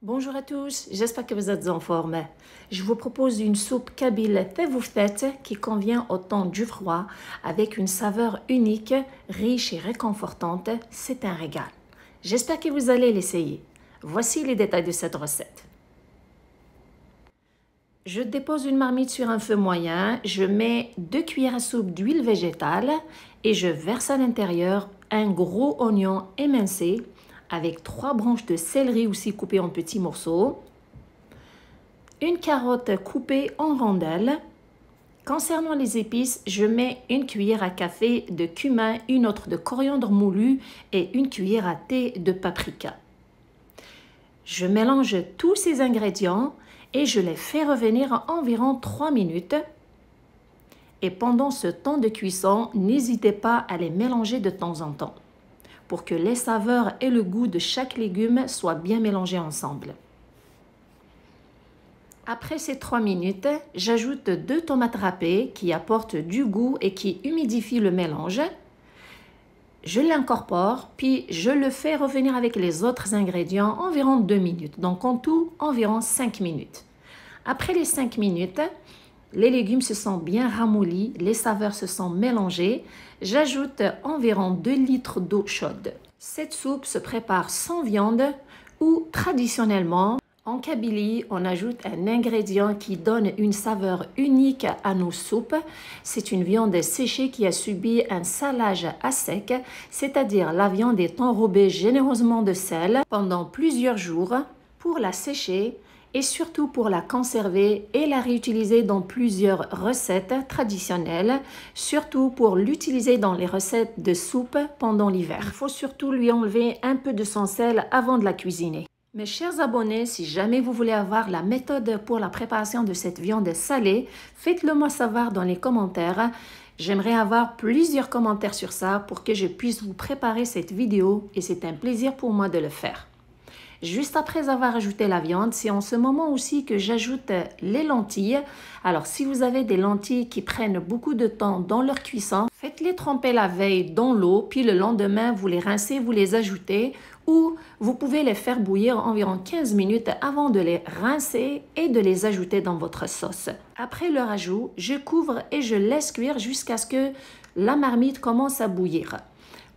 Bonjour à tous, j'espère que vous êtes en forme. Je vous propose une soupe kabyle tevouftet qui convient au temps du froid avec une saveur unique, riche et réconfortante. C'est un régal. J'espère que vous allez l'essayer. Voici les détails de cette recette. Je dépose une marmite sur un feu moyen, je mets 2 cuillères à soupe d'huile végétale et je verse à l'intérieur un gros oignon émincé avec 3 branches de céleri aussi coupées en petits morceaux, une carotte coupée en rondelles. Concernant les épices, je mets une cuillère à café de cumin, une autre de coriandre moulu et une cuillère à thé de paprika. Je mélange tous ces ingrédients et je les fais revenir environ 3 minutes. Et pendant ce temps de cuisson, n'hésitez pas à les mélanger de temps en temps pour que les saveurs et le goût de chaque légume soient bien mélangés ensemble. Après ces 3 minutes, j'ajoute 2 tomates râpées qui apportent du goût et qui humidifient le mélange. Je l'incorpore, puis je le fais revenir avec les autres ingrédients environ 2 minutes. Donc en tout, environ 5 minutes. Après les 5 minutes, les légumes se sont bien ramollis, les saveurs se sont mélangées. J'ajoute environ 2 litres d'eau chaude. Cette soupe se prépare sans viande ou traditionnellement, en Kabylie, on ajoute un ingrédient qui donne une saveur unique à nos soupes. C'est une viande séchée qui a subi un salage à sec, c'est-à-dire la viande est enrobée généreusement de sel pendant plusieurs jours pour la sécher et surtout pour la conserver et la réutiliser dans plusieurs recettes traditionnelles, surtout pour l'utiliser dans les recettes de soupe pendant l'hiver. Il faut surtout lui enlever un peu de son sel avant de la cuisiner. Mes chers abonnés, si jamais vous voulez avoir la méthode pour la préparation de cette viande salée, faites-le moi savoir dans les commentaires. J'aimerais avoir plusieurs commentaires sur ça pour que je puisse vous préparer cette vidéo et c'est un plaisir pour moi de le faire. Juste après avoir ajouté la viande, c'est en ce moment aussi que j'ajoute les lentilles. Alors, si vous avez des lentilles qui prennent beaucoup de temps dans leur cuisson, faites-les tremper la veille dans l'eau, puis le lendemain, vous les rincez, vous les ajoutez, ou vous pouvez les faire bouillir environ 15 minutes avant de les rincer et de les ajouter dans votre sauce. Après leur ajout, je couvre et je laisse cuire jusqu'à ce que la marmite commence à bouillir.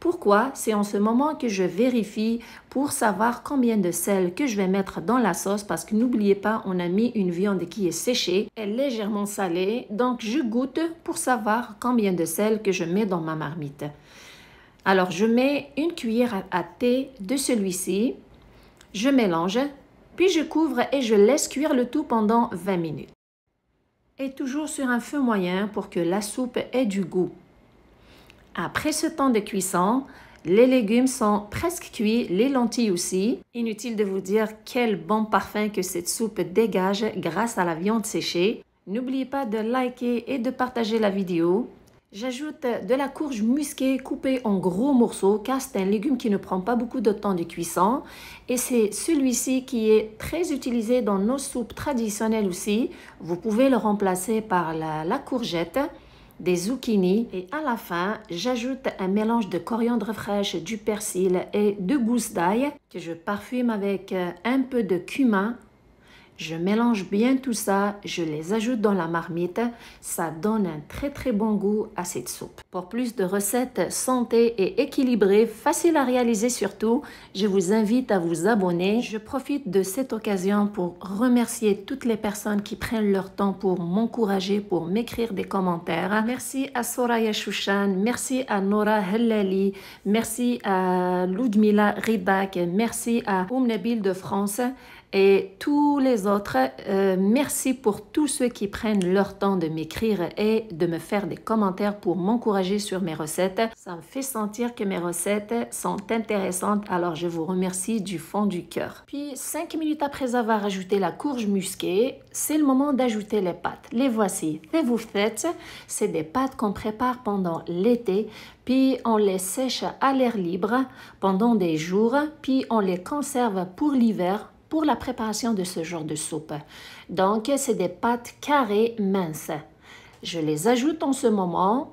Pourquoi? C'est en ce moment que je vérifie pour savoir combien de sel que je vais mettre dans la sauce parce que n'oubliez pas, on a mis une viande qui est séchée, elle est légèrement salée, donc je goûte pour savoir combien de sel que je mets dans ma marmite. Alors, je mets une cuillère à thé de celui-ci, je mélange, puis je couvre et je laisse cuire le tout pendant 20 minutes. Et toujours sur un feu moyen pour que la soupe ait du goût. Après ce temps de cuisson, les légumes sont presque cuits, les lentilles aussi. Inutile de vous dire quel bon parfum que cette soupe dégage grâce à la viande séchée. N'oubliez pas de liker et de partager la vidéo. J'ajoute de la courge musquée coupée en gros morceaux car c'est un légume qui ne prend pas beaucoup de temps de cuisson. Et c'est celui-ci qui est très utilisé dans nos soupes traditionnelles aussi. Vous pouvez le remplacer par la courgette, des zucchini et à la fin, j'ajoute un mélange de coriandre fraîche, du persil et de gousses d'ail que je parfume avec un peu de cumin. Je mélange bien tout ça, je les ajoute dans la marmite. Ça donne un très bon goût à cette soupe. Pour plus de recettes santé et équilibrées, faciles à réaliser surtout, je vous invite à vous abonner. Je profite de cette occasion pour remercier toutes les personnes qui prennent leur temps pour m'encourager, pour m'écrire des commentaires. Merci à Soraya Chouchan, merci à Nora Hellali, merci à Ludmila Ridak, merci à Nabil de France. Et tous les autres, merci pour tous ceux qui prennent leur temps de m'écrire et de me faire des commentaires pour m'encourager sur mes recettes. Ça me fait sentir que mes recettes sont intéressantes, alors je vous remercie du fond du cœur. Puis 5 minutes après avoir ajouté la courge musquée, c'est le moment d'ajouter les pâtes. Les voici. Et vous faites, c'est des pâtes qu'on prépare pendant l'été, puis on les sèche à l'air libre pendant des jours, puis on les conserve pour l'hiver pour la préparation de ce genre de soupe. Donc, c'est des pâtes carrées minces. Je les ajoute en ce moment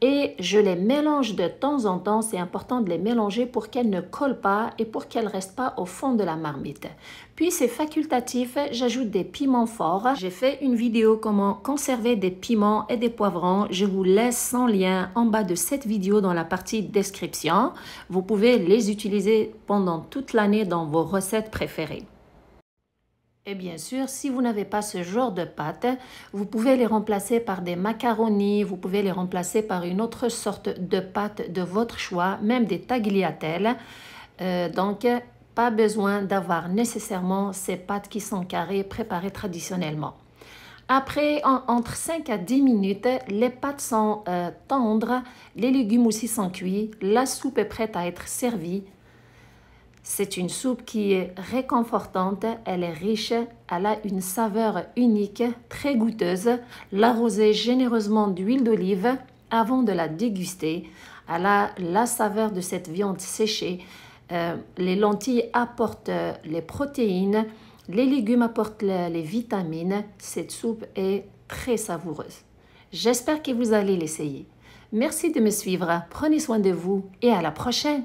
et je les mélange de temps en temps. C'est important de les mélanger pour qu'elles ne collent pas et pour qu'elles ne restent pas au fond de la marmite. Puis c'est facultatif, j'ajoute des piments forts. J'ai fait une vidéo comment conserver des piments et des poivrons. Je vous laisse son lien en bas de cette vidéo dans la partie description. Vous pouvez les utiliser pendant toute l'année dans vos recettes préférées. Et bien sûr, si vous n'avez pas ce genre de pâtes, vous pouvez les remplacer par des macaronis, vous pouvez les remplacer par une autre sorte de pâte de votre choix, même des tagliatelles. Donc, pas besoin d'avoir nécessairement ces pâtes qui sont carrées préparées traditionnellement. Après, entre 5 à 10 minutes, les pâtes sont tendres, les légumes aussi sont cuits, la soupe est prête à être servie. C'est une soupe qui est réconfortante, elle est riche, elle a une saveur unique, très goûteuse. L'arrosez généreusement d'huile d'olive avant de la déguster. Elle a la saveur de cette viande séchée. Les lentilles apportent les protéines, les légumes apportent les vitamines. Cette soupe est très savoureuse. J'espère que vous allez l'essayer. Merci de me suivre, prenez soin de vous et à la prochaine.